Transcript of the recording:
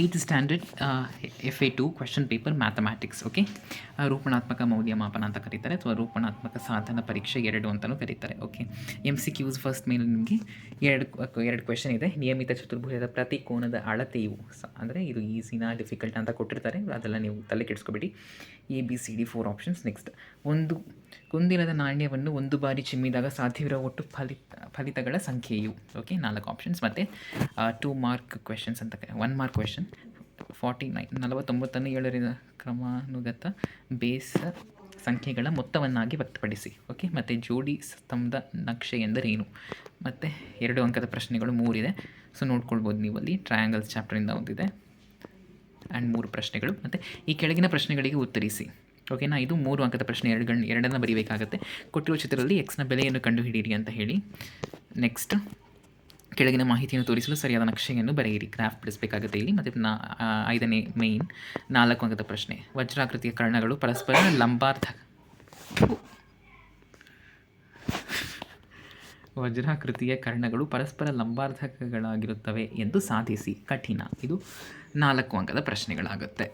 8th standard FA2 question paper mathematics. Okay, ರೂಪಣಾತ್ಮಕ ಮೌಲ್ಯಮಾಪನ ಅಂತ ಕರೀತಾರೆ, ಅಥವಾ ರೂಪಣಾತ್ಮಕ ಸಾಧನ ಪರೀಕ್ಷೆ 2 ಅಂತಲೂ ಕರೀತಾರೆ. ಓಕೆ, MCQs ಫಸ್ಟ್ ಮೇಲೆ ನಿಮಗೆ ಎರಡು ಕ್ವೆಶ್ಚನ್ ಇದೆ. ನಿಯಮಿತ ಚತುರ್ಭುಜದ ಪ್ರತಿ ಕೋನದ ಅಳತೆಯು ಅಂದರೆ ಇದು ಈಸಿನಾ ಡಿಫಿಕಲ್ಟ್ ಅಂತ ಕೊಟ್ಟಿರ್ತಾರೆ, ಅದೆಲ್ಲ ನೀವು ತಲೆ ಕೆಡಿಸ್ಕೊಬೇಡಿ. ABCD 4 options. ನೆಕ್ಸ್ಟ್, ಒಂದು ಕುಂದಿರದ ನಾಣ್ಯವನ್ನು ಒಂದು ಬಾರಿ ಚಿಮ್ಮಿದಾಗ ಸಾಧ್ಯವಿರುವ ಒಟ್ಟು ಫಲಿತಗಳ ಸಂಖ್ಯೆಯು. Okay, 4 options. ಮತ್ತು 2 ಮಾರ್ಕ್ ಕ್ವೆಶನ್ಸ್ ಅಂತ 1 ಮಾರ್ಕ್ ಕ್ವೆಶನ್ 49 7ರಿಂದ ಕ್ರಮಾನುಗತ ಬೇಸ ಸಂಖ್ಯೆಗಳ ಮೊತ್ತವನ್ನಾಗಿ ವ್ಯಕ್ತಪಡಿಸಿ. ಓಕೆ, ಮತ್ತು ಜೋಡಿ ಸ್ತಂಭದ ನಕ್ಷೆ ಎಂದರೇನು? ಮತ್ತು 2 ಅಂಕದ ಪ್ರಶ್ನೆಗಳು 3 ಇದೆ, ಸೊ ನೋಡ್ಕೊಳ್ಬೋದು ನೀವು ಅಲ್ಲಿ. ಟ್ರಯಾಂಗಲ್ಸ್ ಚಾಪ್ಟರಿಂದ ಒಂದಿದೆ ಆ್ಯಂಡ್ 3 ಪ್ರಶ್ನೆಗಳು. ಮತ್ತು ಈ ಕೆಳಗಿನ ಪ್ರಶ್ನೆಗಳಿಗೆ ಉತ್ತರಿಸಿ. ಓಕೆನಾ, ಇದು 3 ಅಂಕದ ಪ್ರಶ್ನೆ, ಎರಡನ್ನು ಬರೀಬೇಕಾಗತ್ತೆ. ಕೊಟ್ಟಿರುವ ಚಿತ್ರದಲ್ಲಿ ಎಕ್ಸ್ನ ಬೆಲೆಯನ್ನು ಕಂಡುಹಿಡಿಯಿರಿ ಅಂತ ಹೇಳಿ. ನೆಕ್ಸ್ಟ್, ಕೆಳಗಿನ ಮಾಹಿತಿಯನ್ನು ತೋರಿಸಲು ಸರಿಯಾದ ನಕ್ಷೆಯನ್ನು ಬರೆಯಿರಿ. ಗ್ರಾಫ್ ಬಿಡಿಸಬೇಕಾಗುತ್ತೆ ಇಲ್ಲಿ. ಮತ್ತು 5ನೇ ಮೇಯ್ನ್ 4 ಅಂಕದ ಪ್ರಶ್ನೆ. ವಜ್ರಾಕೃತಿಯ ಕರ್ಣಗಳು ಪರಸ್ಪರ ಲಂಬಾರ್ಧಕಗಳಾಗಿರುತ್ತವೆ ಎಂದು ಸಾಧಿಸಿ. ಕಠಿಣ. ಇದು 4 ಅಂಕದ ಪ್ರಶ್ನೆಗಳಾಗುತ್ತೆ.